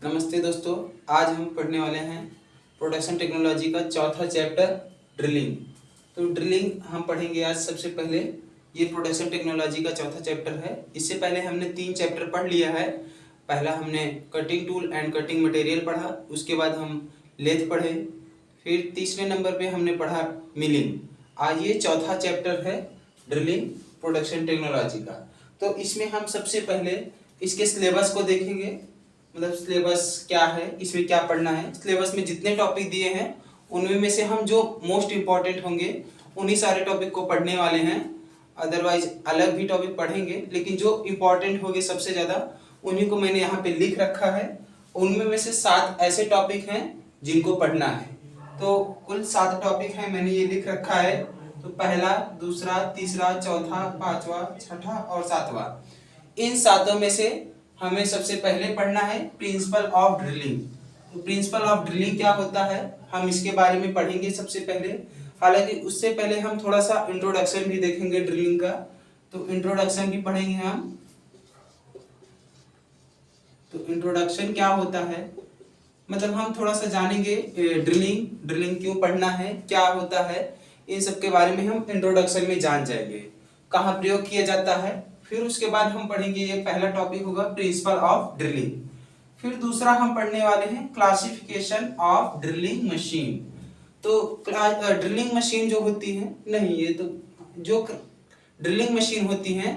नमस्ते दोस्तों। आज हम पढ़ने वाले हैं प्रोडक्शन टेक्नोलॉजी का चौथा चैप्टर ड्रिलिंग। तो ड्रिलिंग हम पढ़ेंगे आज। सबसे पहले ये प्रोडक्शन टेक्नोलॉजी का चौथा चैप्टर है। इससे पहले हमने 3 चैप्टर पढ़ लिया है। पहला हमने cutting tool and cutting material पढ़ा, उसके बाद हम लेथ पढ़े, फिर तीसरे नंबर पे हमने पढ़ा मिलिंग। आज ये चौथा चैप्टर है ड्रिलिंग प्रोडक्शन टेक्नोलॉजी का। तो इसमें हम सबसे पहले इसके सिलेबस को देखेंगे, मतलब सिलेबस क्या है, इसमें क्या पढ़ना है। सिलेबस में जितने टॉपिक दिए हैं उनमें में से हम जो मोस्ट इम्पॉर्टेंट होंगे उन्हीं सारे टॉपिक को पढ़ने वाले हैं। अदरवाइज अलग भी टॉपिक पढ़ेंगे, लेकिन जो इम्पोर्टेंट होंगे सबसे ज़्यादा उन्हीं को मैंने यहाँ पे लिख रखा है। उनमें में से 7 ऐसे टॉपिक हैं जिनको पढ़ना है। तो कुल 7 टॉपिक हैं, मैंने ये लिख रखा है। तो पहला, दूसरा, तीसरा, चौथा, पांचवा, छठा और सातवां। इन 7 में से हमें सबसे पहले पढ़ना है प्रिंसिपल ऑफ ड्रिलिंग। तो प्रिंसिपल ऑफ ड्रिलिंग क्या होता है, हम इसके बारे में पढ़ेंगे सबसे पहले। हालांकि उससे पहले हम थोड़ा सा इंट्रोडक्शन भी देखेंगे ड्रिलिंग का। तो इंट्रोडक्शन भी पढ़ेंगे हम। तो इंट्रोडक्शन क्या होता है, मतलब हम थोड़ा सा जानेंगे ड्रिलिंग क्यों पढ़ना है, क्या होता है, इन सब के बारे में हम इंट्रोडक्शन में जान जाएंगे। कहाँ प्रयोग किया जाता है, फिर उसके बाद हम पढ़ेंगे, ये पहला टॉपिक होगा प्रिंसिपल ऑफ ड्रिलिंग। फिर दूसरा हम पढ़ने वाले हैं क्लासिफिकेशन ऑफ ड्रिलिंग मशीन। तो ड्रिलिंग मशीन जो होती है, नहीं, ये तो जो ड्रिलिंग मशीन होती हैं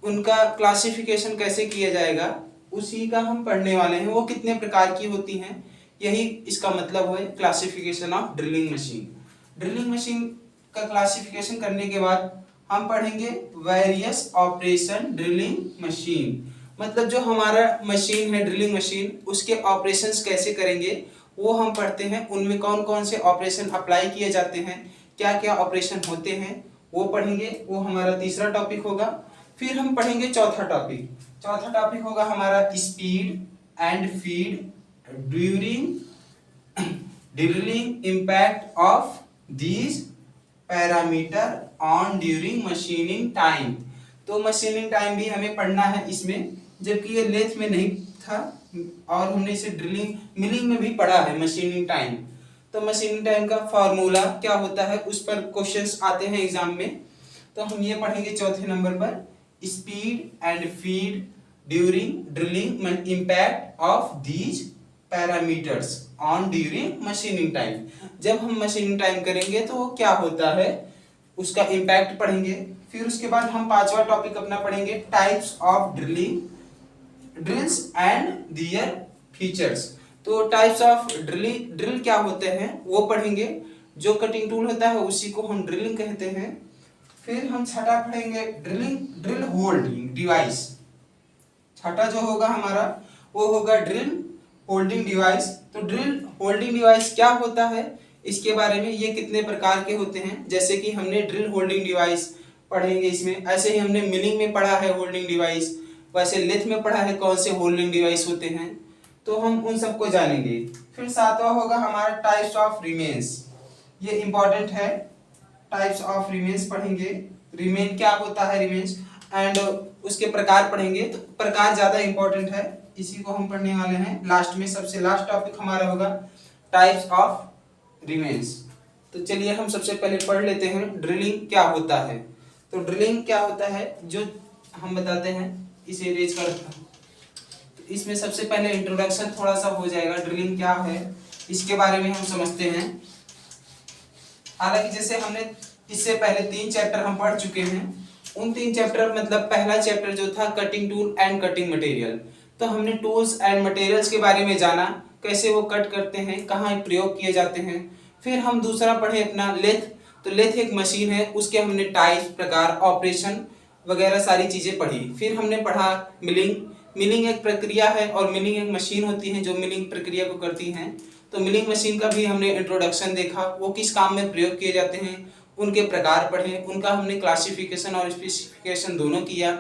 उनका क्लासिफिकेशन कैसे किया जाएगा उसी का हम पढ़ने वाले हैं। वो कितने प्रकार की होती हैं, यही इसका मतलब है classification of drilling machine. Drilling machine का क्लासिफिकेशन करने के बाद हम पढ़ेंगे वेरियस ऑपरेशन ड्रिलिंग मशीन। मतलब जो हमारा मशीन है ड्रिलिंग मशीन, उसके ऑपरेशंस कैसे करेंगे वो हम पढ़ते हैं। उनमें कौन कौन से ऑपरेशन अप्लाई किए जाते हैं, क्या क्या ऑपरेशन होते हैं वो पढ़ेंगे। वो हमारा तीसरा टॉपिक होगा। फिर हम पढ़ेंगे चौथा टॉपिक। चौथा टॉपिक होगा हमारा speed and feed during drilling, impact of these parameter on during machining time. तो मशीनिंग टाइम भी हमें पढ़ना है इसमें, जबकि ये लेथ में नहीं था और हमने इसे ड्रिलिंग मिलिंग में भी पढ़ा है मशीनिंग टाइम। तो मशीनिंग टाइम का फार्मूला क्या होता है उस पर क्वेश्चंस आते हैं एग्जाम में। तो हम ये पढ़ेंगे चौथे नंबर पर, speed and feed during drilling, impact of these parameters on during machining time. जब हम मशीनिंग टाइम करेंगे तो क्या होता है उसका इम्पैक्ट पढ़ेंगे। फिर उसके बाद हम पांचवा टॉपिक अपना पढ़ेंगे types of drills and their features. तो टाइप्स ऑफ ड्रिल क्या होते हैं वो पढ़ेंगे। जो कटिंग टूल होता है उसी को हम ड्रिलिंग कहते हैं। फिर हम छठा पढ़ेंगे ड्रिल होल्डिंग डिवाइस। छठा जो होगा हमारा वो होगा ड्रिल होल्डिंग डिवाइस। तो ड्रिल होल्डिंग डिवाइस क्या होता है इसके बारे में, ये कितने प्रकार के होते हैं, जैसे कि हमने ड्रिल होल्डिंग डिवाइस पढ़ेंगे इसमें। ऐसे ही हमने मिलिंग में पढ़ा है होल्डिंग डिवाइस, वैसे लेथ में पढ़ा है कौन से होल्डिंग डिवाइस होते हैं। तो हम उन सबको जानेंगे। फिर सातवां होगा हमारा टाइप्स ऑफ रिमेन्स। ये इंपॉर्टेंट है, टाइप्स ऑफ रिमेन्स पढ़ेंगे। रिमेन क्या होता है, रिमेन्स, एंड उसके प्रकार पढ़ेंगे। तो प्रकार ज्यादा इंपॉर्टेंट है, इसी को हम पढ़ने वाले हैं लास्ट में। सबसे लास्ट टॉपिक हमारा होगा टाइप्स ऑफ रिमेन्स। तो चलिए हम सबसे पहले पढ़ लेते हैं ड्रिलिंग क्या होता है। तो ड्रिलिंग क्या होता है जो हम बताते हैं, इसे इरेज कर। तो इसमें सबसे पहले इंट्रोडक्शन थोड़ा सा हो जाएगा, ड्रिलिंग क्या है इसके बारे में हम समझते हैं। हालांकि जैसे हमने इससे पहले 3 चैप्टर हम पढ़ चुके हैं, उन 3 चैप्टर मतलब पहला चैप्टर जो था cutting tool and cutting material, तो हमने टूल्स एंड मटेरियल्स के बारे में जाना, कैसे वो कट करते हैं, कहाँ प्रयोग किए जाते हैं। फिर हम दूसरा पढ़े अपना लेथ। तो लेथ एक मशीन है, उसके हमने टाइप, प्रकार, ऑपरेशन वगैरह सारी चीज़ें पढ़ी। फिर हमने पढ़ा मिलिंग। मिलिंग एक प्रक्रिया है और मिलिंग एक मशीन होती है जो मिलिंग प्रक्रिया को करती हैं। तो मिलिंग मशीन का भी हमने इंट्रोडक्शन देखा, वो किस काम में प्रयोग किए जाते हैं, उनके प्रकार पढ़े, उनका हमने क्लासिफिकेशन और स्पेसिफिकेशन दोनों किया।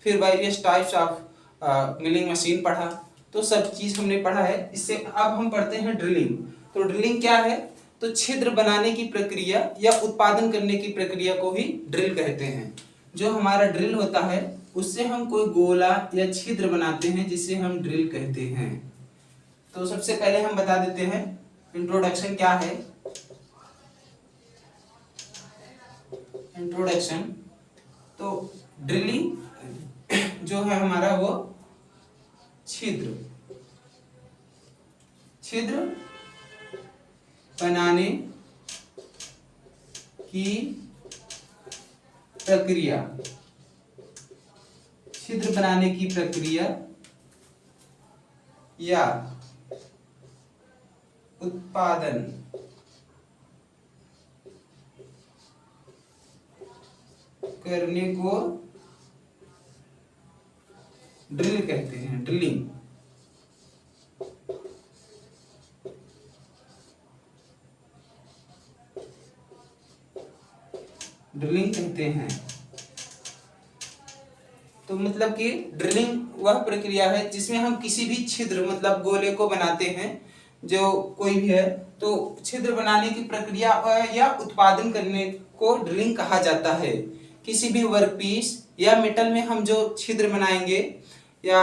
फिर various types of milling machine पढ़ा। तो सब चीज़ हमने पढ़ा है। इससे अब हम पढ़ते हैं ड्रिलिंग। तो ड्रिलिंग क्या है, तो छिद्र बनाने की प्रक्रिया या उत्पादन करने की प्रक्रिया को ही ड्रिल कहते हैं। जो हमारा ड्रिल होता है उससे हम कोई गोला या छिद्र बनाते हैं जिसे हम ड्रिल कहते हैं। तो सबसे पहले हम बता देते हैं इंट्रोडक्शन क्या है। इंट्रोडक्शन, तो ड्रिलिंग जो है हमारा वो छिद्र बनाने की प्रक्रिया, छिद्र बनाने की प्रक्रिया या उत्पादन करने को ड्रिल कहते हैं। ड्रिलिंग कहते हैं। तो मतलब कि ड्रिलिंग वह प्रक्रिया है जिसमें हम किसी भी छिद्र मतलब गोले को बनाते हैं, जो कोई भी है, तो छिद्र बनाने की प्रक्रिया या उत्पादन करने को ड्रिलिंग कहा जाता है। किसी भी वर्कपीस या मेटल में हम जो छिद्र बनाएंगे या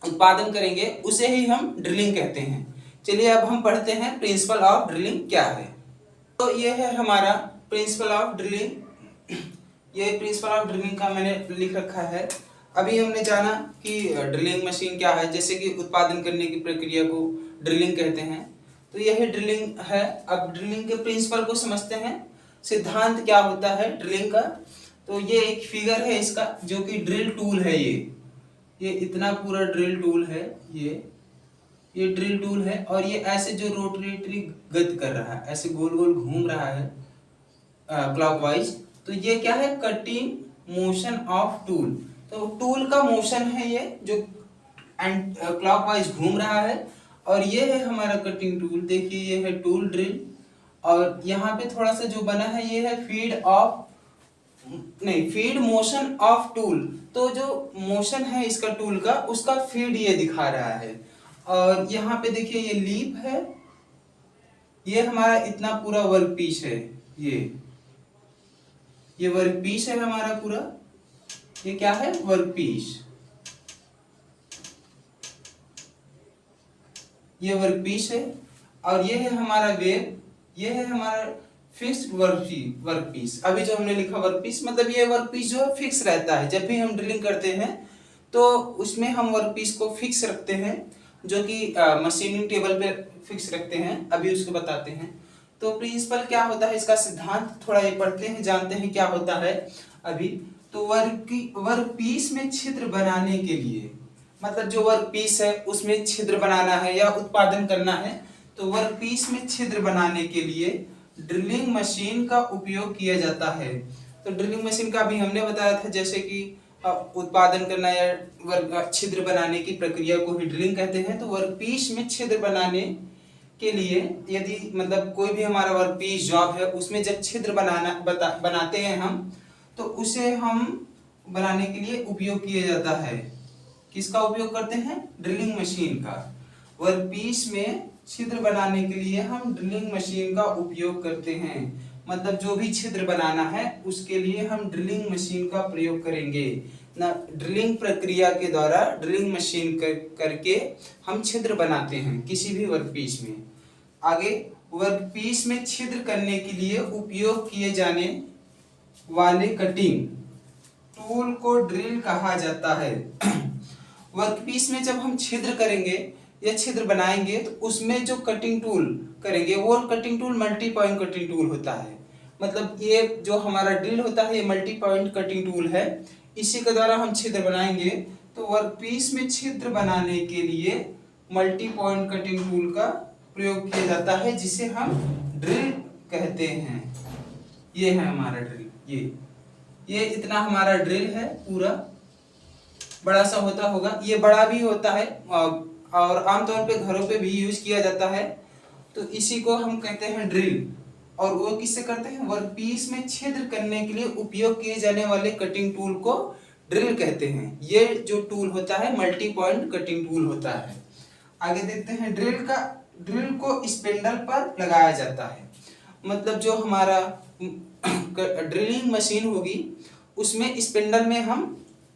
उत्पादन करेंगे उसे ही हम ड्रिलिंग कहते हैं। चलिए अब हम पढ़ते हैं प्रिंसिपल ऑफ ड्रिलिंग क्या है। तो ये है हमारा प्रिंसिपल ऑफ ड्रिलिंग। ये प्रिंसिपल ऑफ ड्रिलिंग का मैंने लिख रखा है। अभी हमने जाना कि ड्रिलिंग मशीन क्या है, जैसे कि उत्पादन करने की प्रक्रिया को ड्रिलिंग कहते हैं। तो यह ड्रिलिंग है। अब ड्रिलिंग के प्रिंसिपल को समझते हैं, सिद्धांत क्या होता है ड्रिलिंग का। तो ये एक फिगर है इसका, जो कि ड्रिल टूल है। ये इतना पूरा ड्रिल टूल है। ये ड्रिल टूल है और ये ऐसे जो रोटेटरी गति कर रहा है, ऐसे गोल गोल घूम रहा है क्लॉकवाइज। तो ये क्या है, कटिंग मोशन ऑफ टूल। तो टूल का मोशन है ये, जो क्लॉकवाइज घूम रहा है। और ये है हमारा कटिंग टूल। देखिए ये है टूल ड्रिल, और यहाँ पे थोड़ा सा जो बना है ये है फीड मोशन ऑफ टूल। तो जो मोशन है इसका टूल का, उसका फीड ये दिखा रहा है। और यहाँ पे देखिए ये लीप है, ये हमारा इतना पूरा वर्क पीस है। ये वर्क पीस है हमारा पूरा। ये क्या है, वर्क पीस। ये वर्क पीस है। और ये है हमारा वेब, ये है हमारा फिक्स्ड वर्क पीस। अभी जो हमने लिखा वर्क पीस, मतलब ये वर्क पीस जो है फिक्स रहता है। जब भी हम ड्रिलिंग करते हैं तो उसमें हम वर्क पीस को फिक्स रखते हैं, जो कि मशीनिंग टेबल पे फिक्स रखते हैं। अभी उसको बताते हैं। तो प्रिंसिपल क्या होता है, इसका सिद्धांत थोड़ा ये पढ़ते हैं, जानते हैं क्या होता है अभी। तो वर्क पीस में छिद्र बनाने के लिए, मतलब जो वर्क पीस है उसमें छिद्र बनाना है या उत्पादन करना है, तो वर्क पीस में छिद्र बनाने के लिए ड्रिलिंग मशीन का उपयोग किया जाता है। तो ड्रिलिंग मशीन का भी हमने बताया था, जैसे कि उत्पादन करना या छिद्र बनाने की प्रक्रिया को ही ड्रिलिंग कहते हैं। तो वर्क पीस में छिद्र बनाने के लिए, यदि मतलब कोई भी हमारा वर्क पीस जॉब है, उसमें जब छिद्र बनाते हैं हम, तो उसे हम बनाने के लिए उपयोग किया जाता है। किसका उपयोग करते हैं, ड्रिलिंग मशीन का। वर्क पीस में छिद्र बनाने के लिए हम ड्रिलिंग मशीन का उपयोग करते हैं। मतलब जो भी छिद्र बनाना है उसके लिए हम ड्रिलिंग मशीन का प्रयोग करेंगे ना। ड्रिलिंग प्रक्रिया के द्वारा ड्रिलिंग मशीन करके हम छिद्र बनाते हैं किसी भी वर्कपीस में। आगे, वर्कपीस में छिद्र करने के लिए उपयोग किए जाने वाले कटिंग टूल को ड्रिल कहा जाता है। वर्कपीस में जब हम छिद्र करेंगे या छिद्र बनाएंगे, तो उसमें जो कटिंग टूल करेंगे वो cutting tool multi point cutting tool होता है। मतलब ये जो हमारा ड्रिल होता है ये मल्टी पॉइंट कटिंग टूल है। इसी के द्वारा हम छिद्र बनाएंगे। तो वर्कपीस में छिद्र बनाने के लिए मल्टी पॉइंट कटिंग टूल का प्रयोग किया जाता है, जिसे हम ड्रिल कहते हैं। ये है हमारा ड्रिल। ये इतना हमारा ड्रिल है, पूरा बड़ा सा होता होगा। ये बड़ा भी होता है और आमतौर पे घरों पे भी यूज किया जाता है। तो इसी को हम कहते हैं ड्रिल। और वो किससे करते हैं, वर्कपीस में छिद्र करने के लिए उपयोग किए जाने वाले कटिंग टूल को ड्रिल कहते हैं। ये जो टूल होता है मल्टी पॉइंट कटिंग टूल होता है। आगे देखते हैं, ड्रिल को स्पिंडल पर लगाया जाता है। मतलब जो हमारा ड्रिलिंग मशीन होगी उसमें स्पिंडल में हम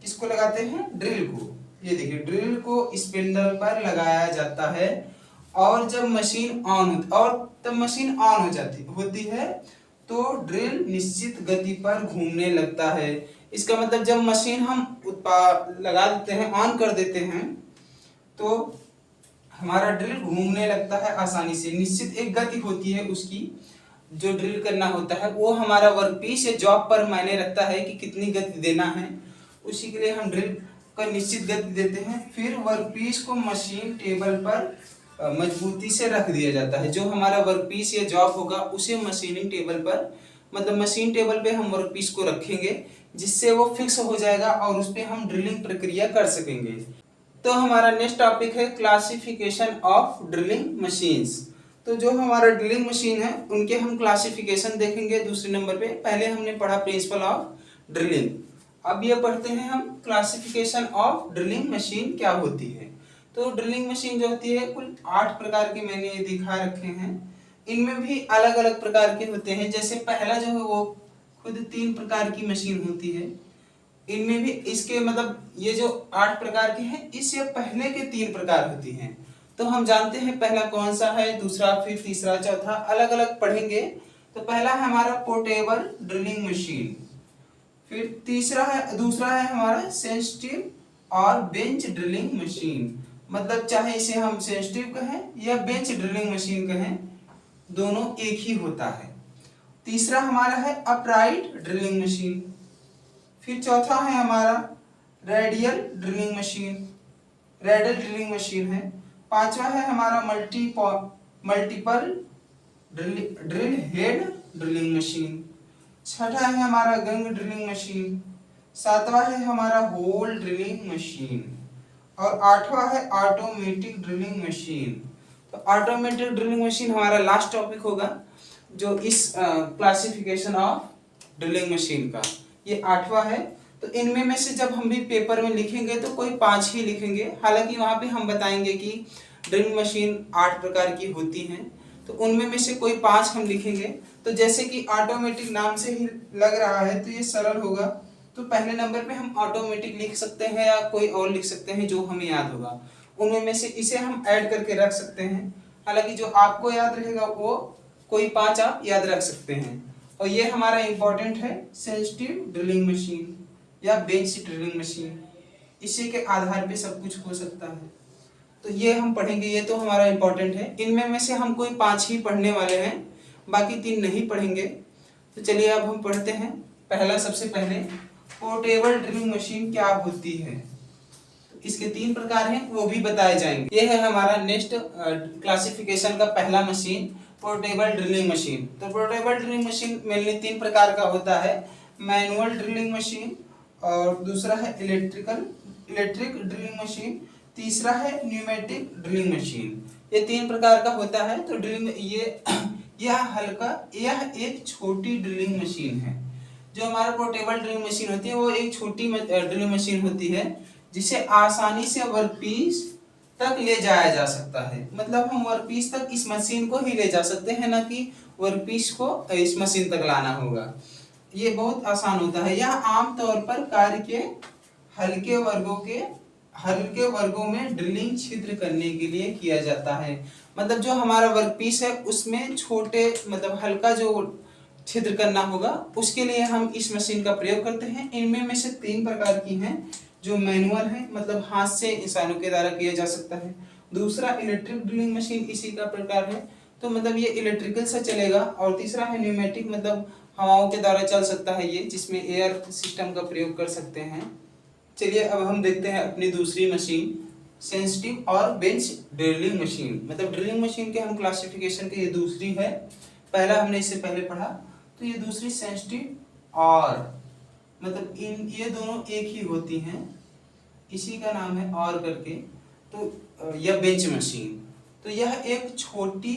किसको लगाते हैं, ड्रिल को। ये देखिए ड्रिल को स्पिंडल पर लगाया जाता है और जब मशीन मशीन ऑन हो जाती होती है तो ड्रिल निश्चित गति पर घूमने लगता है। इसका मतलब जब मशीन हम लगा देते हैं, ऑन कर देते हैं, तो हमारा ड्रिल घूमने लगता है आसानी से। निश्चित एक गति होती है उसकी, जो ड्रिल करना होता है वो हमारा वर्कपीस या जॉब पर मायने रखता है कि कितनी गति देना है। उसी के लिए हम ड्रिल का निश्चित गति देते हैं। फिर वर्कपीस को मशीन टेबल पर मजबूती से रख दिया जाता है। जो हमारा वर्कपीस या जॉब होगा उसे मशीनिंग टेबल पर, मतलब मशीन टेबल पे हम वर्कपीस को रखेंगे, जिससे वो फिक्स हो जाएगा और उस पे हम ड्रिलिंग प्रक्रिया कर सकेंगे। तो हमारा नेक्स्ट टॉपिक है क्लासिफिकेशन ऑफ ड्रिलिंग मशीन्स। तो जो हमारा ड्रिलिंग मशीन है उनके हम क्लासिफिकेशन देखेंगे दूसरे नंबर पे। पहले हमने पढ़ा प्रिंसिपल ऑफ ड्रिलिंग, अब ये पढ़ते हैं हम क्लासिफिकेशन ऑफ ड्रिलिंग मशीन क्या होती है। तो ड्रिलिंग मशीन जो होती है कुल 8 प्रकार के मैंने ये दिखा रखे हैं। इनमें भी अलग अलग प्रकार के होते हैं। जैसे पहला जो है वो खुद 3 प्रकार की मशीन होती है। इनमें भी इसके मतलब ये जो 8 प्रकार के हैं, इससे पहले के 3 प्रकार होती हैं। तो हम जानते हैं पहला कौन सा है, दूसरा, फिर तीसरा, चौथा, अलग अलग पढ़ेंगे। तो पहला है हमारा पोर्टेबल ड्रिलिंग मशीन, फिर दूसरा है हमारा सेंसिटिव और बेंच ड्रिलिंग मशीन। मतलब चाहे इसे हम सेंसिटिव कहें या बेंच ड्रिलिंग मशीन कहें, दोनों एक ही होता है। तीसरा हमारा है अपराइट ड्रिलिंग मशीन। फिर चौथा है हमारा रेडियल ड्रिलिंग मशीन है। पांचवा है हमारा multiple drill head drilling machine. छठा है हमारा गंग ड्रिलिंग मशीन। सातवां है हमारा होल ड्रिलिंग मशीन और आठवां है ऑटोमेटिक ड्रिलिंग मशीन। तो ऑटोमेटिक ड्रिलिंग मशीन हमारा लास्ट टॉपिक होगा जो इस क्लासिफिकेशन ऑफ ड्रिलिंग मशीन का, ये 8वां है। तो इनमें में से जब हम भी पेपर में लिखेंगे तो कोई 5 ही लिखेंगे। हालांकि वहां पे हम बताएंगे कि ड्रिलिंग मशीन 8 प्रकार की होती हैं, तो उनमें में से कोई 5 हम लिखेंगे। तो जैसे कि ऑटोमेटिक नाम से ही लग रहा है तो ये सरल होगा, तो पहले नंबर पे हम ऑटोमेटिक लिख सकते हैं या कोई और लिख सकते हैं जो हमें याद होगा। उनमें में से इसे हम ऐड करके रख सकते हैं। हालांकि जो आपको याद रहेगा वो कोई 5 आप याद रख सकते हैं। और ये हमारा इंपॉर्टेंट है सेंसिटिव ड्रिलिंग मशीन या बेंच ड्रिलिंग मशीन। इसी के आधार पे सब कुछ हो सकता है। तो ये हम पढ़ेंगे, ये तो हमारा इंपॉर्टेंट है। इनमें में से हम कोई 5 ही पढ़ने वाले हैं, बाकी 3 नहीं पढ़ेंगे। तो चलिए अब हम पढ़ते हैं। पहला, सबसे पहले पोर्टेबल ड्रिलिंग मशीन क्या होती है। तो इसके 3 प्रकार हैं, वो भी बताए जाएंगे। ये है हमारा नेक्स्ट क्लासिफिकेशन का पहला मशीन, पोर्टेबल ड्रिलिंग मशीन। तो पोर्टेबल ड्रिलिंग मशीन मेनली 3 प्रकार का होता है, मैनुअल ड्रिलिंग मशीन, और दूसरा है इलेक्ट्रिक ड्रिलिंग मशीन, तीसरा है न्यूमेटिक ड्रिलिंग मशीन। ये 3 प्रकार का होता है। तो ड्रिलिंग यह एक छोटी ड्रिलिंग मशीन है। जो हमारा पोर्टेबल ड्रिलिंग मशीन होती है वो एक छोटी ड्रिलिंग मशीन होती है जिसे आसानी से वर्कपीस तक ले जाया जा सकता है। मतलब हम वर्कपीस तक इस मशीन को ही ले जा सकते हैं, ना कि वर्कपीस को इस मशीन तक लाना होगा। ये बहुत आसान होता है। यह आमतौर पर कार्य के हल्के वर्गों में ड्रिलिंग छिद्र करने के लिए किया जाता है। मतलब जो हमारा वर्कपीस है उसमें छोटे मतलब हल्का जो छिद्र करना होगा उसके लिए हम इस मशीन का प्रयोग करते हैं। इनमें में से 3 प्रकार की हैं, जो मैनुअल है, मतलब हाथ से इंसानों के द्वारा किया जा सकता है। दूसरा इलेक्ट्रिक ड्रिलिंग मशीन इसी का प्रकार है, तो मतलब ये इलेक्ट्रिकल से चलेगा। और तीसरा है न्यूमेटिक, मतलब हवाओं के द्वारा चल सकता है ये, जिसमें एयर सिस्टम का प्रयोग कर सकते हैं। चलिए अब हम देखते हैं अपनी दूसरी मशीन, सेंसिटिव और बेंच ड्रिलिंग मशीन। मतलब ड्रिलिंग मशीन के हम क्लासिफिकेशन के ये दूसरी है। पहला हमने इससे पहले पढ़ा, तो ये दूसरी सेंसिटिव और मतलब ये दोनों एक ही होती हैं, इसी का नाम है और करके। तो यह बेंच मशीन, तो यह एक छोटी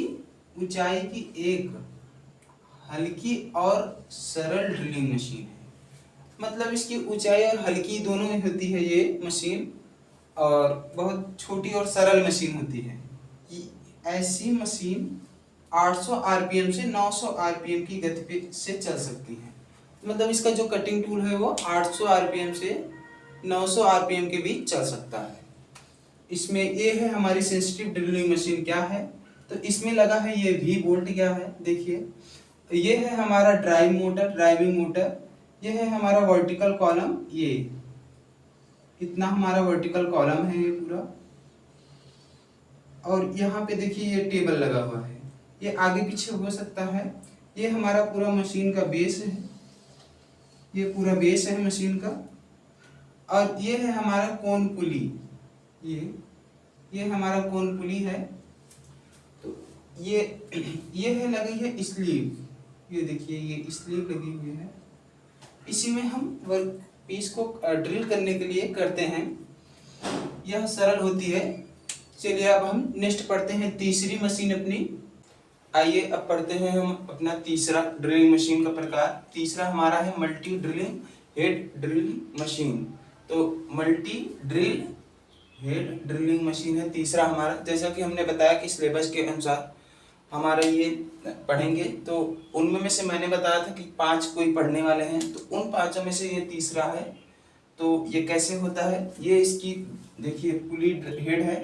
ऊंचाई की एक हल्की और सरल ड्रिलिंग मशीन है। मतलब इसकी ऊंचाई और हल्की दोनों में होती है ये मशीन, और बहुत छोटी और सरल मशीन होती है। ऐसी मशीन 800 आरपीएम से 900 आरपीएम की गति से चल सकती है। मतलब इसका जो कटिंग टूल है वो 800 आरपीएम से 900 आरपीएम के बीच चल सकता है। इसमें ये है हमारी सेंसिटिव ड्रिलिंग मशीन क्या है, तो इसमें लगा है ये वी बोल्ट क्या है देखिए, ये है हमारा ड्राइविंग मोटर, ये है हमारा वर्टिकल कॉलम, ये इतना हमारा वर्टिकल कॉलम है ये पूरा, और यहाँ पे देखिए ये टेबल लगा हुआ है, ये आगे पीछे हो सकता है। ये हमारा पूरा मशीन का बेस है, ये पूरा बेस है मशीन का, और ये है हमारा कोन पुली, ये हमारा कोन पुली है। तो ये है लगी है स्लीव, ये देखिए ये स्लीव लगी हुई है, इसी में हम वर्क पीस को ड्रिल करने के लिए करते हैं, यह सरल होती है। चलिए अब हम नेक्स्ट पढ़ते हैं तीसरी मशीन अपनी। आइए अब पढ़ते हैं हम अपना तीसरा ड्रिलिंग मशीन का प्रकार। तीसरा हमारा है multi drilling head drilling machine. तो multi drill head drilling machine है तीसरा हमारा। जैसा कि हमने बताया कि सिलेबस के अनुसार हमारा ये पढ़ेंगे, तो उनमें से मैंने बताया था कि 5 कोई पढ़ने वाले हैं, तो उन 5 में से ये तीसरा है। तो ये कैसे होता है, ये इसकी देखिए पुली हेड है,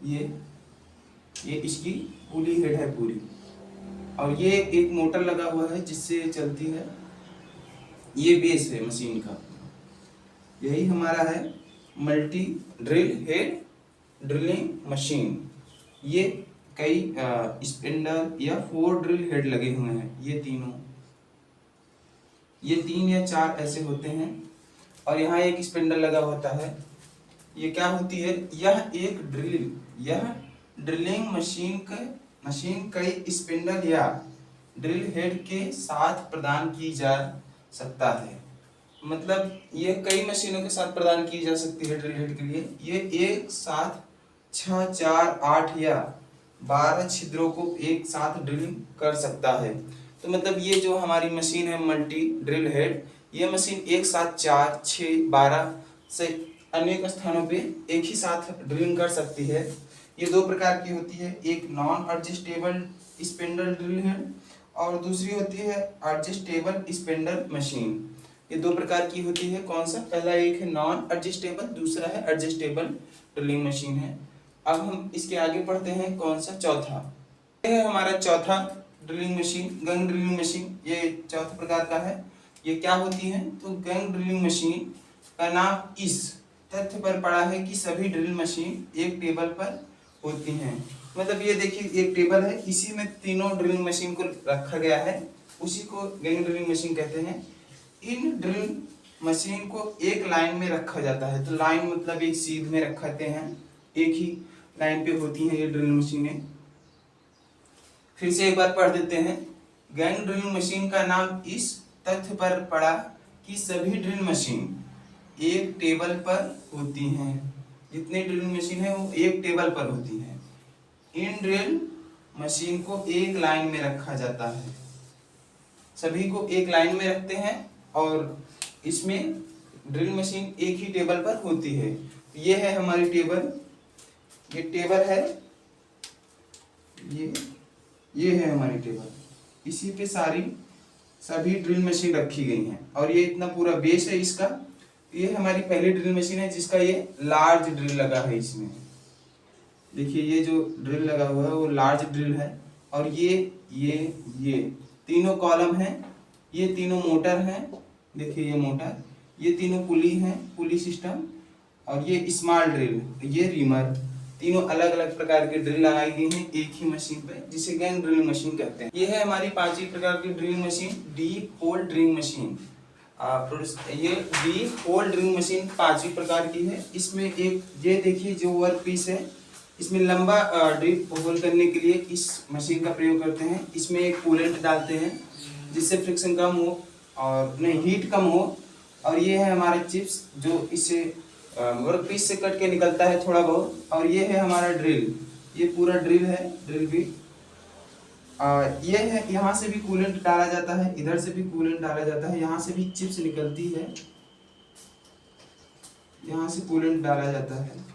ये इसकी पुली हेड है पूरी, और ये एक मोटर लगा हुआ है जिससे चलती है, ये बेस है मशीन का। यही हमारा है multi drill head drilling machine. ये कई स्पिंडल या 4 ड्रिल हेड लगे हुए हैं, ये 3 या 4 ऐसे होते हैं, और यहाँ एक स्पिंडल लगा होता है। ये क्या होती है, यह एक ड्रिलिंग मशीन कई स्पिंडल या ड्रिल हेड के साथ प्रदान की जा सकता है। मतलब ये कई मशीनों के साथ प्रदान की जा सकती है ड्रिल हेड के लिए। ये एक साथ 6, 4, 8 या 12 छिद्रों को एक साथ ड्रिलिंग कर सकता है। तो मतलब ये जो हमारी मशीन है मल्टी ड्रिल हेड, ये मशीन एक साथ 4, 6, 12 से अनेक स्थानों पे एक ही साथ ड्रिलिंग कर सकती है। ये 2 प्रकार की होती है, एक non adjustable spindle drill head और दूसरी होती है एडजस्टेबल स्पिंडल मशीन। ये 2 प्रकार की होती है। कौन सा, पहला एक है नॉन एडजस्टेबल, दूसरा है एडजस्टेबल ड्रिलिंग मशीन है। अब हम इसके आगे पढ़ते हैं कौन सा, चौथा। यह है हमारा चौथा drilling machine, gun drilling machine. ये चौथे प्रकार का है। ये क्या होती है, तो गन ड्रिलिंग मशीन का नाम इस तथ्य पर पड़ा है कि सभी ड्रिल मशीन एक टेबल पर होती हैं। मतलब ये देखिए एक टेबल है, इसी में तीनों ड्रिलिंग मशीन को रखा गया है, उसी को गन ड्रिलिंग मशीन कहते हैं। इन ड्रिल मशीन को एक लाइन में रखा जाता है। तो लाइन मतलब एक सीध में रखते हैं, एक ही लाइन पे होती हैं ये ड्रिल मशीनें। फिर से एक बार पढ़ देते हैं। गन ड्रिलिंग मशीन का नाम इस तथ्य पर पड़ा कि सभी ड्रिल मशीन एक टेबल पर होती हैं। जितनी ड्रिल मशीन है वो एक टेबल पर होती हैं। इन ड्रिल मशीन को एक लाइन में रखा जाता है, सभी को एक लाइन में रखते हैं, और इसमें ड्रिल मशीन एक ही टेबल पर होती है। ये है हमारी टेबल, ये टेबल है, ये है हमारी टेबल, इसी पे सभी ड्रिल मशीन रखी गई हैं, और ये इतना पूरा बेस है इसका। ये हमारी पहली ड्रिल मशीन है जिसका ये लार्ज ड्रिल लगा है। इसमें देखिए ये जो ड्रिल लगा हुआ है वो लार्ज ड्रिल है, और ये तीनों कॉलम हैं, ये तीनों मोटर हैं, देखिए ये मोटर, ये तीनों पुली हैं, पुली सिस्टम, और ये स्मॉल ड्रिल, ये रीमर। तीनों अलग अलग प्रकार की ड्रिल लगाई गई हैं एक ही मशीन पे, जिसे गन ड्रिलिंग मशीन कहते हैं। ये है हमारी 5 प्रकार की drilling machine. Deep whole drilling machine, ये डीप होल ड्रिलिंग मशीन 5 प्रकार की है। इसमें एक ये देखिए जो वर्क पीस है, इसमें लंबा डीप होल करने के लिए इस मशीन का प्रयोग करते हैं। इसमें एक कूलेंट डालते हैं जिससे फ्रिक्शन कम हो और नहीं हीट कम हो। और ये है हमारा चिप्स जो इससे वर्क पीस से कट के निकलता है थोड़ा बहुत। और ये है हमारा ड्रिल, ये पूरा ड्रिल है, ड्रिल बिट। ये है, यहाँ से भी कूलेंट डाला जाता है, इधर से भी कूलेंट डाला जाता है, यहाँ से भी चिप्स निकलती है, यहाँ से कूलेंट डाला जाता है।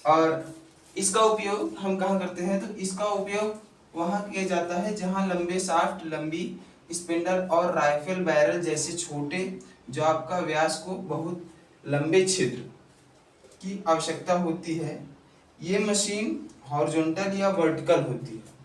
और इसका उपयोग हम कहाँ करते हैं, तो इसका उपयोग वहाँ किया जाता है जहाँ लंबे शाफ्ट, लंबी स्पिंडल और राइफल बैरल जैसे छोटे जॉब का व्यास को बहुत लंबे छिद्र की आवश्यकता होती है। ये मशीन हॉरिजॉन्टल या वर्टिकल होती है।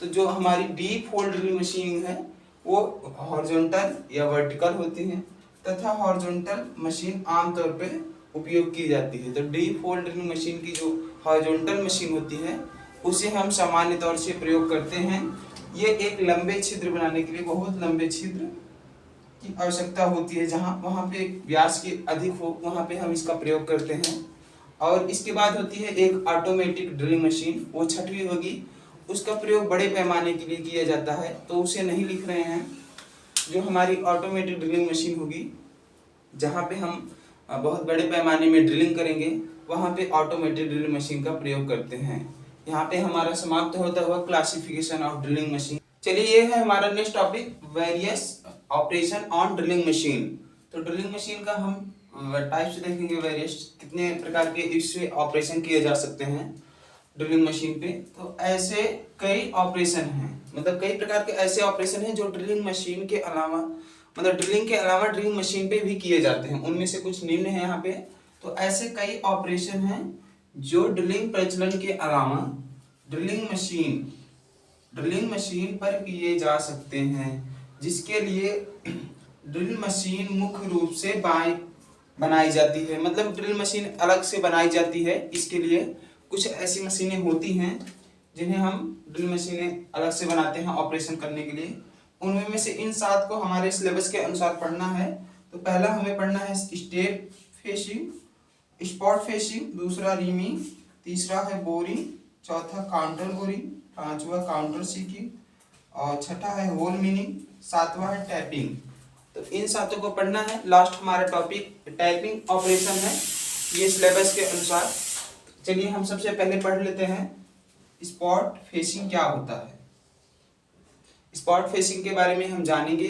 तो जो हमारी डीप होल ड्रिलिंग मशीन है वो हॉरिजॉन्टल या वर्टिकल होती है, तथा हॉरिजॉन्टल मशीन आमतौर पे उपयोग की जाती है। तो डीप होल ड्रिलिंग मशीन की जो हॉरिजॉन्टल मशीन होती है उसे हम सामान्य तौर से प्रयोग करते हैं। ये एक लंबे छिद्र बनाने के लिए, बहुत लंबे छिद्र की आवश्यकता होती है, जहाँ वहाँ पे व्यास की अधिक हो वहाँ पे हम इसका प्रयोग करते हैं। और इसके बाद होती है एक ऑटोमेटिक ड्रिलिंग मशीन, वो छठवीं होगी। उसका प्रयोग बड़े पैमाने के लिए किया जाता है, तो उसे नहीं लिख रहे हैं। जो हमारी ऑटोमेटिक ड्रिलिंग मशीन होगी, जहाँ पे हम बहुत बड़े पैमाने में ड्रिलिंग करेंगे, वहाँ पे ऑटोमेटिक ड्रिलिंग मशीन का प्रयोग करते हैं। यहाँ पे हमारा समाप्त होता हुआ क्लासिफिकेशन ऑफ ड्रिलिंग मशीन। चलिए, ये है हमारा next topic, various operation on drilling machine. तो ड्रिलिंग मशीन का हम टाइप्स देखेंगे, वेरियस कितने प्रकार के इससे ऑपरेशन किए जा सकते हैं ड्रिलिंग मशीन पे। तो ऐसे कई ऑपरेशन हैं, मतलब कई प्रकार के ऐसे ऑपरेशन हैं जो ड्रिलिंग मशीन के अलावा, मतलब ड्रिलिंग के अलावा ड्रिलिंग मशीन पे भी किए जाते हैं। उनमें से कुछ निम्न है यहाँ पे। तो ऐसे कई ऑपरेशन हैं जो ड्रिलिंग प्रचलन के अलावा ड्रिलिंग मशीन पर किए जा सकते हैं, जिसके लिए ड्रिल मशीन मुख्य रूप से बनाई जाती है। मतलब ड्रिल मशीन अलग से बनाई जाती है। इसके लिए कुछ ऐसी मशीनें होती हैं जिन्हें हम ड्रिल मशीनें अलग से बनाते हैं ऑपरेशन करने के लिए। उनमें में से इन 7 को हमारे सिलेबस के अनुसार पढ़ना है। तो पहला हमें पढ़ना है स्टेप फेसिंग, स्पॉट फेसिंग, दूसरा रीमिंग, तीसरा है बोरिंग, चौथा काउंटर बोरिंग, पांचवा काउंटर सीकिंग और छठा है होल मीनिंग, सातवां है टैपिंग। तो इन 7 को पढ़ना है। लास्ट हमारा टॉपिक टैपिंग ऑपरेशन है, ये सिलेबस के अनुसार। चलिए हम सबसे पहले पढ़ लेते हैं स्पॉट फेसिंग क्या होता है। स्पॉट फेसिंग के बारे में हम जानेंगे,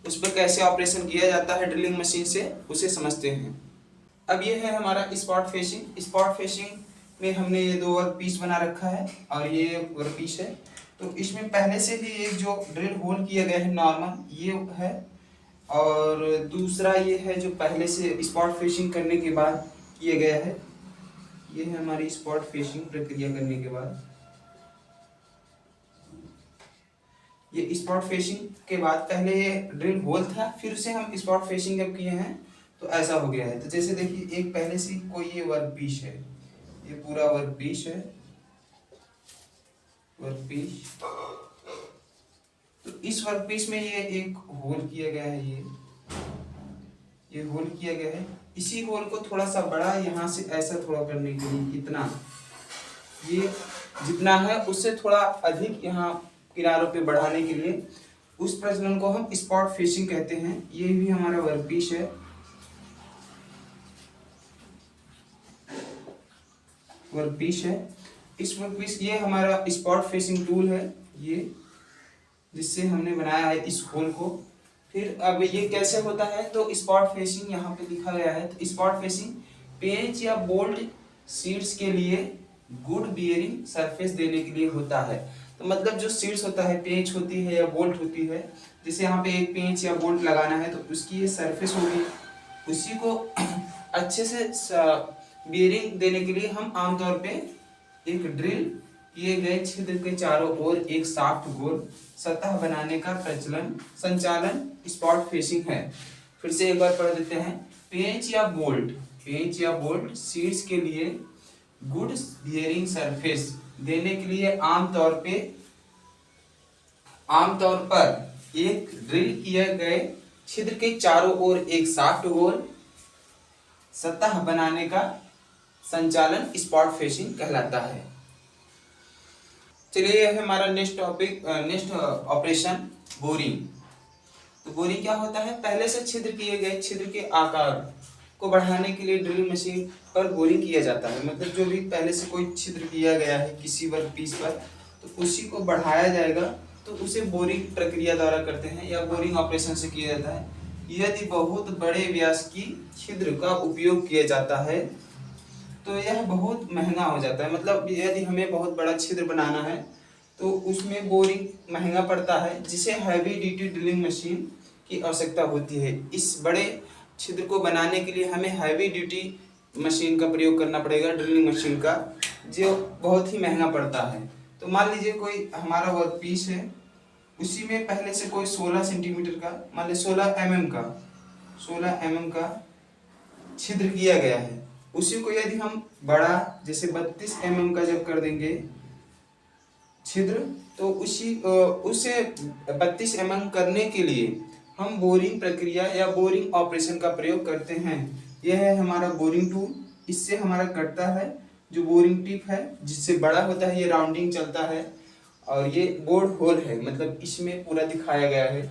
उस पर कैसे ऑपरेशन किया जाता है ड्रिलिंग मशीन से, उसे समझते हैं। अब ये है हमारा स्पॉट फेसिंग। स्पॉट फेसिंग में हमने ये 2 वर्क पीस बना रखा है और ये वर्क पीस है। तो इसमें पहले से ही एक जो ड्रिल होल किया गया है नॉर्मल, ये है, और दूसरा ये है जो पहले से स्पॉट फेसिंग करने के बाद किया गया है। ये है हमारी स्पॉट फेसिंग प्रक्रिया करने के बाद। ये स्पॉट फेसिंग के बाद पहले ये ड्रिल होल था, फिर से हम स्पॉट फेसिंग जब किए हैं तो ऐसा हो गया है। तो जैसे देखिए, एक पहले से कोई ये वर्क पीस है, ये पूरा वर्क पीस है, वर्क पीस। तो इस वर्क पीस में ये एक होल किया गया है, ये होल किया गया है। इसी होल को थोड़ा सा बड़ा यहाँ से ऐसा थोड़ा करने के लिए, इतना, ये जितना है उससे थोड़ा अधिक यहाँ किनारों पे बढ़ाने के लिए, उस प्रचलन को हम स्पॉट फेसिंग कहते हैं। ये भी हमारा वर्क पीस है, वर्क पीस है। इस वर्क पीस, ये हमारा स्पॉट फेसिंग टूल है, ये जिससे हमने बनाया है इस होल को। फिर अब ये कैसे होता है, तो स्पॉट फेसिंग यहाँ पे लिखा गया है। तो स्पॉट फेसिंग पेंच या बोल्ट सीड्स के लिए गुड बियरिंग सरफेस देने के लिए होता है। तो मतलब जो सीड्स होता है, पेंच होती है या बोल्ट होती है, जैसे यहाँ पे एक पेंच या बोल्ट लगाना है तो उसकी ये सरफेस होगी, उसी को अच्छे से बियरिंग देने के लिए हम आमतौर पे एक ड्रिल किए गए छिद्र के चारों ओर एक सॉफ्ट गोल सतह बनाने का संचालन स्पॉट फेसिंग है। फिर से एक बार पढ़ देते हैं। पेंच या बोल्ट सीड्स के लिए गुड बियरिंग सरफेस देने के लिए आमतौर पर एक ड्रिल किए गए छिद्र के चारों ओर एक सॉफ्ट गोल सतह बनाने का संचालन स्पॉट फेसिंग कहलाता है। चलिए, यह है हमारा next topic, next operation boring. तो बोरिंग क्या होता है, पहले से छिद्र किए गए छिद्र के आकार को बढ़ाने के लिए ड्रिल मशीन पर बोरिंग किया जाता है। मतलब जो भी पहले से कोई छिद्र किया गया है किसी वर्क पीस पर, तो उसी को बढ़ाया जाएगा, तो उसे बोरिंग प्रक्रिया द्वारा करते हैं या बोरिंग ऑपरेशन से किया जाता है। यदि बहुत बड़े व्यास की छिद्र का उपयोग किया जाता है तो यह बहुत महंगा हो जाता है। मतलब यदि हमें बहुत बड़ा छिद्र बनाना है तो उसमें बोरिंग महंगा पड़ता है, जिसे हैवी ड्यूटी ड्रिलिंग मशीन की आवश्यकता होती है। इस बड़े छिद्र को बनाने के लिए हमें हैवी ड्यूटी मशीन का प्रयोग करना पड़ेगा, ड्रिलिंग मशीन का, जो बहुत ही महंगा पड़ता है। तो मान लीजिए कोई हमारा वर्क पीस है, उसी में पहले से कोई 16 सेंटीमीटर का, मान लीजिए 16 mm का छिद्र किया गया है। उसी को यदि हम बड़ा जैसे 32 mm का जब कर देंगे छिद्र, तो उसे 32 mm करने के लिए हम बोरिंग प्रक्रिया या बोरिंग ऑपरेशन का प्रयोग करते हैं। यह है हमारा बोरिंग टूल, इससे हमारा कटता है जो बोरिंग टिप है, जिससे बड़ा होता है, ये राउंडिंग चलता है, और ये बोर होल है, मतलब इसमें पूरा दिखाया गया है।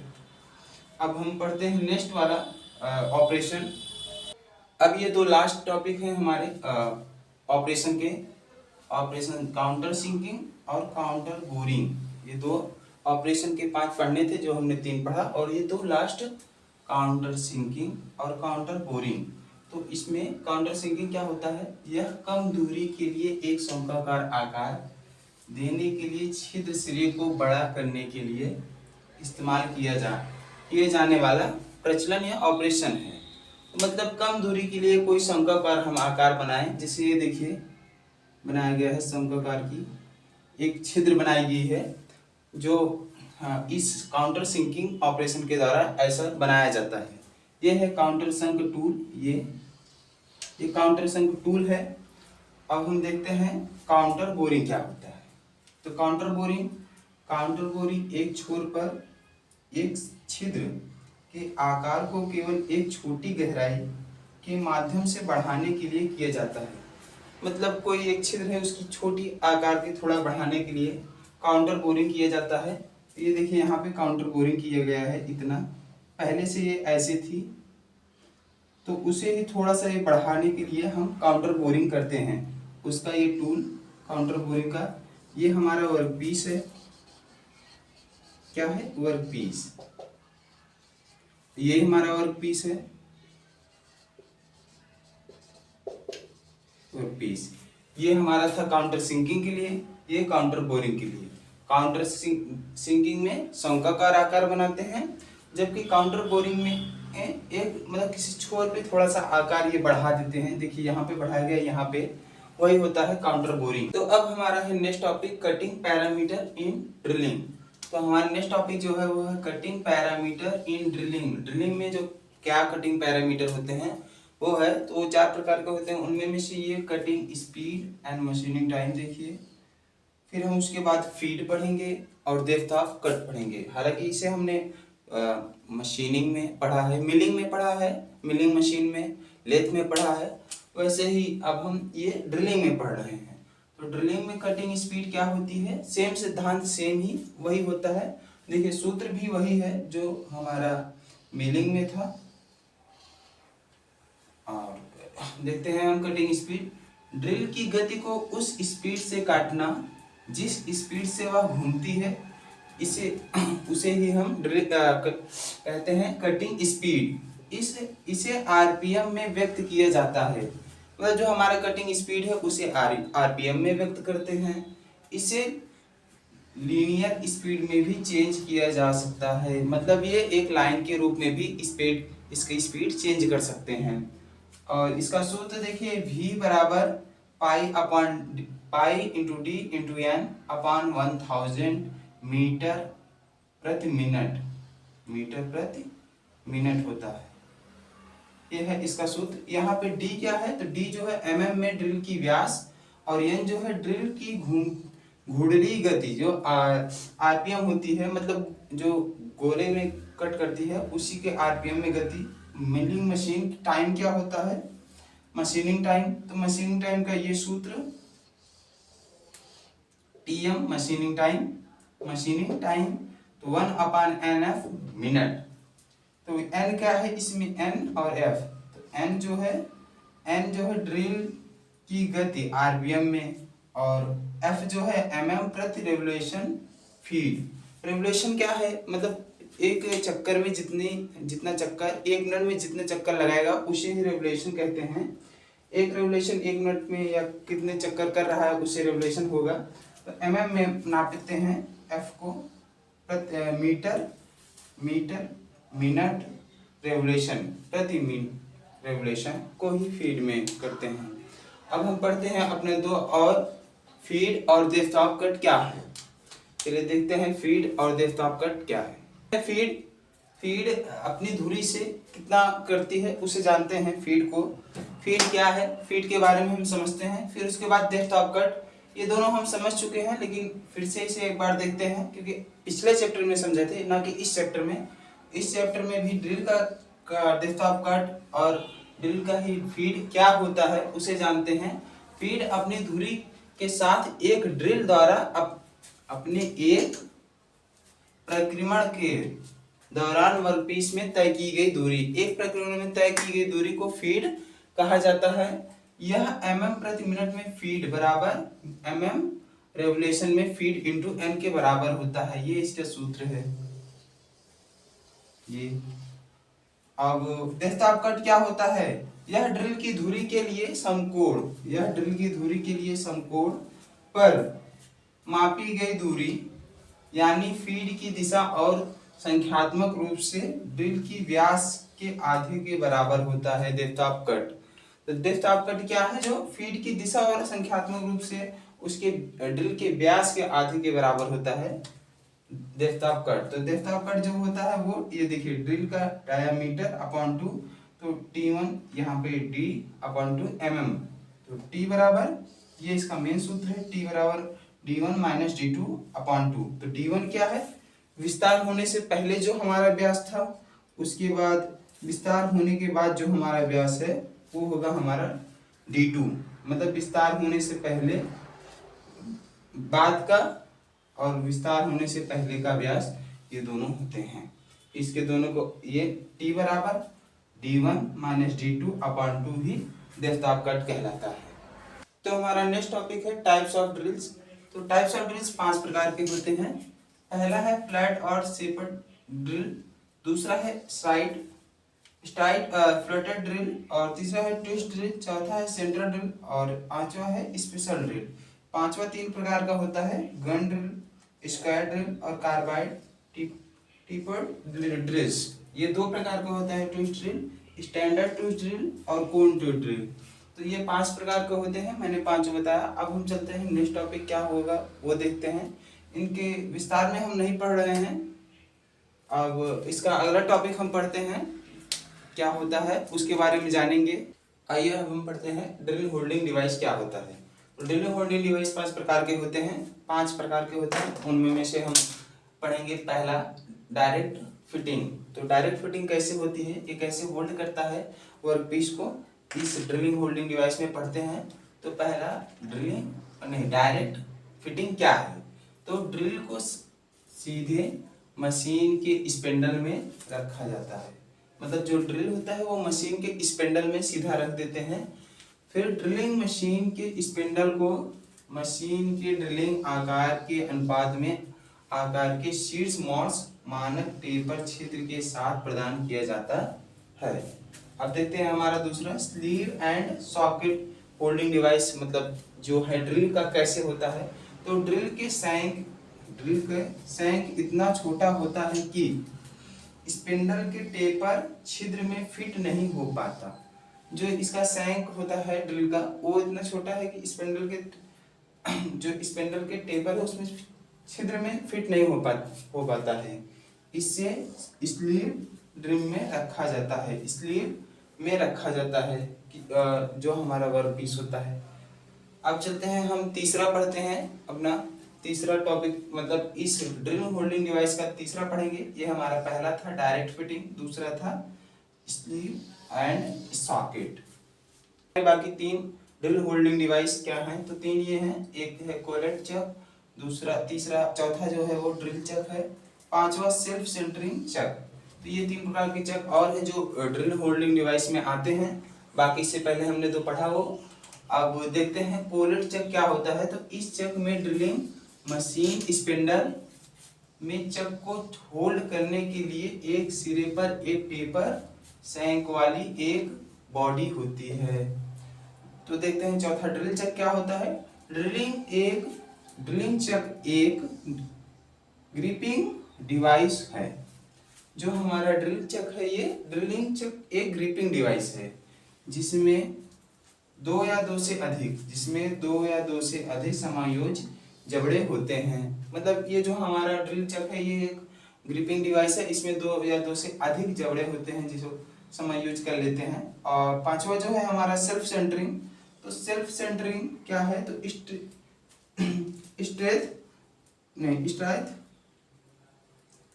अब हम पढ़ते हैं नेक्स्ट वाला ऑपरेशन। अब ये दो लास्ट टॉपिक हैं हमारे ऑपरेशन के, ऑपरेशन काउंटर सिंकिंग और काउंटर बोरिंग। ये दो ऑपरेशन के 5 पढ़ने थे, जो हमने 3 पढ़ा, और ये दो लास्ट काउंटर सिंकिंग और काउंटर बोरिंग। तो इसमें काउंटर सिंकिंग क्या होता है, यह कम दूरी के लिए एक शंक्वाकार आकार देने के लिए छिद्र सिरे को बड़ा करने के लिए इस्तेमाल किए जाने वाला प्रचलन या ऑपरेशन है। मतलब कम दूरी के लिए कोई शंक्वाकार हम आकार बनाएं, जैसे ये देखिए बनाया गया है, शंक्वाकार की एक छिद्र बनाई गई है, जो इस काउंटर सिंकिंग ऑपरेशन के द्वारा ऐसा बनाया जाता है। यह है काउंटर संक टूल, ये काउंटर संक टूल है। अब हम देखते हैं काउंटर बोरिंग क्या होता है। तो काउंटर बोरिंग एक छोर पर एक छिद्र के आकार को केवल एक छोटी गहराई के माध्यम से बढ़ाने के लिए किया जाता है। मतलब कोई एक छिद्र है, उसकी छोटी आकार के थोड़ा बढ़ाने के लिए काउंटर बोरिंग किया जाता है। तो ये देखिए यहाँ पे काउंटर बोरिंग किया गया है, इतना पहले से ये ऐसे थी, तो उसे ही थोड़ा सा ये बढ़ाने के लिए हम काउंटर बोरिंग करते हैं। उसका ये टूल काउंटर बोरिंग का, ये हमारा वर्क पीस है। क्या है, वर्क पीस। ये हमारा वर्क पीस है, वर्क पीस। ये हमारा था काउंटर सिंकिंग के लिए, ये काउंटर बोरिंग के लिए। काउंटर सिंकिंग में शंक्वाकार आकार बनाते हैं, जबकि काउंटर बोरिंग में एक मतलब किसी छोर पे थोड़ा सा आकार ये बढ़ा देते हैं। देखिए यहाँ पे बढ़ाया गया, यहाँ पे, वही होता है काउंटर बोरिंग। तो अब हमारा है नेक्स्ट टॉपिक कटिंग पैरामीटर इन ड्रिलिंग। तो हमारा नेक्स्ट टॉपिक जो है वो है कटिंग पैरामीटर इन ड्रिलिंग। ड्रिलिंग में जो क्या कटिंग पैरामीटर होते हैं वो है, तो वो 4 प्रकार के होते हैं। उनमें में से ये cutting speed and machining time देखिए, फिर हम उसके बाद फीड पढ़ेंगे और डेप्थ ऑफ कट पढ़ेंगे। हालांकि इसे हमने मशीनिंग में पढ़ा है, मिलिंग में पढ़ा है, मिलिंग मशीन में, लेथ में पढ़ा है, वैसे ही अब हम ये ड्रिलिंग में पढ़ रहे हैं। तो ड्रिलिंग में कटिंग स्पीड क्या होती है, सेम सिद्धांत सेम ही वही होता है। देखिए सूत्र भी वही है जो हमारा मिलिंग में था। और देखते हैं हम कटिंग स्पीड। ड्रिल की गति को उस स्पीड से काटना जिस स्पीड से वह घूमती है, उसे ही हम ड्रिल कहते हैं कटिंग स्पीड। इसे आरपीएम में व्यक्त किया जाता है। मतलब जो हमारा कटिंग स्पीड है उसे आरपीएम में व्यक्त करते हैं। इसे लीनियर स्पीड में भी चेंज किया जा सकता है, मतलब ये एक लाइन के रूप में भी इसकी स्पीड चेंज कर सकते हैं। और इसका सूत्र देखिए, v बराबर pi into D into N upon 1000 metre प्रति मिनट होता है। यह है इसका सूत्र। यहाँ पे d क्या है, तो d जो है mm में ड्रिल की व्यास, और n जो है ड्रिल की घुंडली गति, जो आरपीएम होती है, मतलब जो गोले में कट करती है उसी के आरपीएम में गति। मिलिंग मशीन टाइम क्या होता है, मशीनिंग टाइम। तो मशीनिंग टाइम का ये सूत्र टीएम मशीनिंग टाइम, तो 1/NF मिनट। तो n क्या है इसमें, n और f। तो n जो है ड्रिल की गति आरपीएम में, और f जो है mm प्रति रेवोल्यूशन फीड। रेवोल्यूशन क्या है, मतलब एक चक्कर में जितना चक्कर, 1 मिनट में जितने चक्कर लगाएगा उसे ही रेवोल्यूशन कहते हैं। एक रेवोल्यूशन 1 मिनट में या कितने चक्कर कर रहा है उसे रेवोल्यूशन होगा। तो mm में नापते हैं f को, मीटर मिनट रेवोल्यूशन प्रति मिनट रेवोल्यूशन को ही फीड में करते हैं। अब हम पढ़ते हैं अपने दो और फीड और डेप्थ ऑफ कट क्या है। चलिए देखते हैं फीड और डेप्थ ऑफ कट क्या है। फीड अपनी धुरी से कितना करती है उसे जानते हैं। फीड क्या है, फीड के बारे में हम समझते हैं। फिर उसके बाद डेप्थ ऑफ कट, ये दोनों हम समझ चुके हैं, लेकिन फिर से इसे एक बार देखते हैं क्योंकि पिछले चैप्टर में समझे थे, ना कि इस चैप्टर में। इस चैप्टर में भी ड्रिल का डेप्थ ऑफ कट और ड्रिल का ही फीड क्या होता है उसे जानते हैं। फीड अपनी धुरी के साथ एक ड्रिल द्वारा अपने एक प्रक्रमण के दौरान वर्कपीस में तय की गई दूरी, एक प्रक्रमण में तय की गई दूरी को फीड कहा जाता है। यह mm प्रति मिनट में फीड बराबर mm रेवोल्यूशन में फीड इंटू n के बराबर होता है। ये इसका सूत्र है। ये अब डेप्थ ऑफ कट क्या होता है, यह ड्रिल की धुरी के लिए समकोण पर मापी गई दूरी यानी फीड की दिशा और संख्यात्मक रूप से ड्रिल की व्यास के आधे के बराबर होता है डेप्थ ऑफ कट। तो डेप्थ ऑफ कट क्या है, जो फीड की दिशा और संख्यात्मक रूप से उसके ड्रिल के व्यास के आधे के बराबर होता है डेप्थ ऑफ कट। तो डेप्थ ऑफ कट जो होता है वो ये देखिए, ड्रिल का डायामीटर अपॉन 2, तो T1 यहाँ पे D अपॉन 2 mm, तो T बराबर, ये इसका मेन सूत्र है, T बराबर D1 माइनस D2 अपॉन 2। तो D1 क्या है, विस्तार होने से पहले जो हमारा व्यास था, उसके बाद विस्तार होने के बाद जो हमारा व्यास है वो होगा हमारा D2, मतलब विस्तार होने से पहले बाद का और विस्तार होने से पहले का व्यास, ये दोनों होते हैं। इसके दोनों को ये T बराबर D1 minus D2 upon 2 he depth of cut कहलाता है। तो हमारा नेक्स्ट टॉपिक है टाइप्स ऑफ ड्रिल्स। तो टाइप्स ऑफ ड्रिल्स 5 प्रकार के होते हैं। पहला है फ्लैट और शेपर्ड ड्रिल, दूसरा है स्ट्राइट फ्लैटेड ड्रिल, और तीसरा है ट्विस्ट ड्रिल, चौथा है सेंटर ड्रिल, और पांचवा है स्पेशल ड्रिल। पांचवा 3 प्रकार का होता है, गन ड्रिल, स्क्वायर ड्रिल और कार्बाइड टिपर्ड ड्रिल्स। ये 2 प्रकार का होता है, twist drill, standard twist drill और कोन ट्विस्ट ड्रिल। तो ये 5 प्रकार के होते हैं, मैंने 5 बताया। अब हम चलते हैं नेक्स्ट टॉपिक क्या होगा वो देखते हैं। इनके विस्तार में हम नहीं पढ़ रहे हैं, अब इसका अगला टॉपिक हम पढ़ते हैं क्या होता है उसके बारे में जानेंगे। आइए अब हम पढ़ते हैं ड्रिल होल्डिंग डिवाइस क्या होता है। तो ड्रिल होल्डिंग डिवाइस 5 प्रकार के होते हैं, 5 प्रकार के होते हैं। उनमें में से हम पढ़ेंगे पहला डायरेक्ट फिटिंग। तो डायरेक्ट फिटिंग कैसे होती है, ये कैसे होल्ड करता है वर्कपीस को, इस ड्रिलिंग होल्डिंग डिवाइस में पढ़ते हैं। तो पहला डायरेक्ट फिटिंग क्या है, तो ड्रिल को सीधे मशीन के स्पेंडल में रखा जाता है, मतलब जो ड्रिल होता है वो मशीन के स्पेंडल में सीधा रख देते हैं। फिर ड्रिलिंग मशीन के स्पेंडल को मशीन के ड्रिलिंग आकार के अनुपात में आकार के शीर्ष मॉड्स मानक टेपर क्षेत्र के साथ प्रदान किया जाता है। अब देखते हैं हमारा दूसरा sleeve and socket holding device, मतलब जो है ड्रिल का कैसे होता है। तो ड्रिल के सैंक इतना छोटा होता है कि स्पिंडल के टेपर छिद्र में फिट नहीं हो पाता। जो इसका सैंक होता है ड्रिल का, वो इतना छोटा है कि स्पिंडल के टेपर है उसमें छिद्र में फिट नहीं हो पाता है। इससे स्लीव ड्रिल में रखा जाता है कि जो हमारा वर्कपीस होता है। अब चलते हैं हम तीसरा पढ़ते हैं, अपना तीसरा टॉपिक, मतलब इस ड्रिल होल्डिंग डिवाइस का तीसरा पढ़ेंगे। ये हमारा पहला था डायरेक्ट फिटिंग, दूसरा था स्लीव एंड सॉकेट। बाकी 3 ड्रिल होल्डिंग डिवाइस क्या हैं, तो 3 ये हैं, एक है कोलेट चक, चौथा जो है वो ड्रिल चक है, 5वां सेल्फ सेंटरिंग चक। तो ये 3 प्रकार के चक और है जो ड्रिल होल्डिंग डिवाइस में आते हैं। बाकी से पहले हमने जो पढ़ा वो अब देखते हैं। कोलेट चक क्या होता है, तो इस चक में ड्रिलिंग मशीन स्पिंडल में चक को होल्ड करने के लिए एक सिरे पर एक टेपर सैंक वाली एक बॉडी होती है। तो देखते हैं चौथा ड्रिल चक क्या होता है। ड्रिलिंग चक एक ग्रिपिंग डिवाइस है जो हमारा ड्रिल चक है, ये ड्रिलिंग चक एक ग्रिपिंग डिवाइस है जिसमें दो या दो से अधिक समायोज जबड़े होते हैं। मतलब ये जो हमारा ड्रिल चक है ये एक ग्रिपिंग डिवाइस है, इसमें दो या दो से अधिक जबड़े होते हैं जिसको समायोज कर लेते हैं। और पांचवा जो है हमारा सेल्फ सेंटरिंग। तो सेल्फ सेंटरिंग क्या है, तो स्ट्रेथ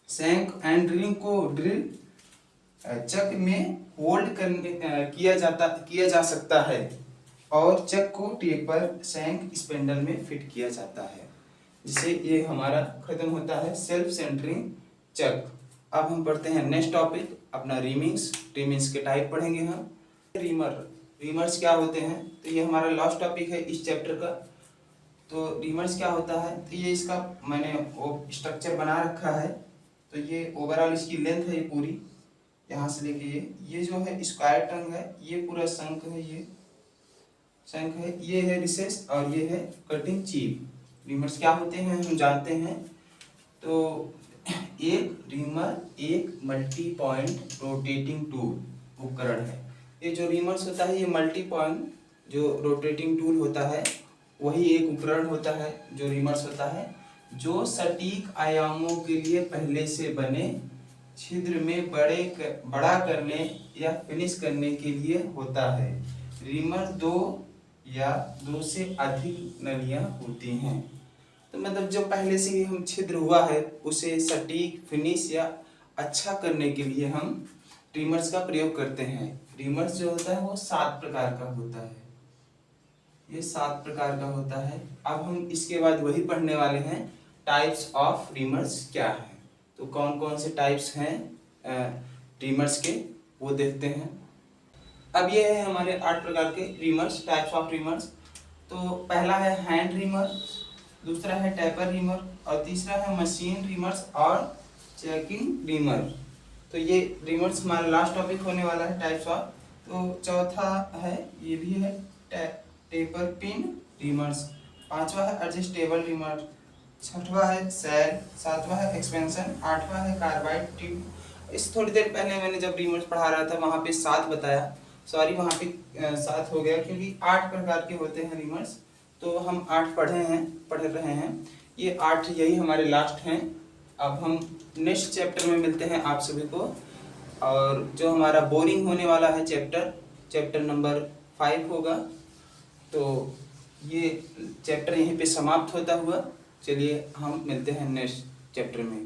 शैंक एंड ड्रिलिंग को ड्रिल चक में होल्ड करने किया जा सकता है और चक को टेपर शैंक स्पेंडल में फिट किया जाता है, जिससे ये हमारा खत्म होता है सेल्फ सेंटरिंग चक। अब हम पढ़ते हैं नेक्स्ट टॉपिक अपना रीमिंग्स के टाइप पढ़ेंगे हम। रीमर्स क्या होते हैं, तो ये हमारा लास्ट टॉपिक है इस चैप्टर का। तो रीमर्स क्या होता है, तो ये इसका मैंने वो स्ट्रक्चर बना रखा है। तो ये ओवरऑल इसकी लेंथ है, ये पूरी यहाँ से लेके ये जो है स्क्वायर टंग है, ये पूरा शंख है, ये शंख है, ये है रिसेस और ये है कटिंग चीप। रीमर्स क्या होते हैं हम जानते हैं। तो एक रीमर एक मल्टी पॉइंट रोटेटिंग टूल उपकरण है। ये जो रीमर्स होता है ये मल्टी पॉइंट जो रोटेटिंग टूल होता है वही एक उपकरण होता है जो रीमर्स होता है, जो सटीक आयामों के लिए पहले से बने छिद्र में बड़ा करने या फिनिश करने के लिए होता है। रीमर दो या दो से अधिक नलियां होती हैं। तो मतलब जो पहले से ही हम छिद्र हुआ है उसे सटीक फिनिश या अच्छा करने के लिए हम रीमर्स का प्रयोग करते हैं। रीमर्स जो होता है वो 7 प्रकार का होता है, ये 7 प्रकार का होता है। अब हम इसके बाद वही पढ़ने वाले हैं टाइप्स ऑफ रीमर्स क्या है। तो कौन कौन से टाइप्स हैं रीमर्स के वो देखते हैं। अब ये है हमारे 8 प्रकार के रीमर्स, टाइप्स ऑफ रीमर्स। तो पहला है हैंड रीमर, दूसरा है टैपर रीमर और तीसरा है मशीन रीमर्स और चेकिंग रीमर। तो ये रीमर्स हमारा लास्ट टॉपिक होने वाला है टाइप्स ऑफ। तो चौथा है ये भी है टेपर पिन रीमर्स, पांचवा है एडजस्टेबल रीमर, छठवा है सेल, सातवां है एक्सपेंशन, आठवां है कार्बाइड ट्यूब। इस थोड़ी देर पहले मैंने जब रीमर्स पढ़ा रहा था वहाँ पे 7 बताया, सॉरी वहाँ पे 7 हो गया क्योंकि 8 प्रकार के होते हैं रीमर्स। तो हम 8 पढ़ रहे हैं, ये 8 यही हमारे लास्ट हैं। अब हम नेक्स्ट चैप्टर में मिलते हैं आप सभी को, और जो हमारा बोरिंग होने वाला है चैप्टर नंबर 5 होगा। तो ये चैप्टर यहीं पे समाप्त होता हुआ, चलिए हम मिलते हैं नेक्स्ट चैप्टर में।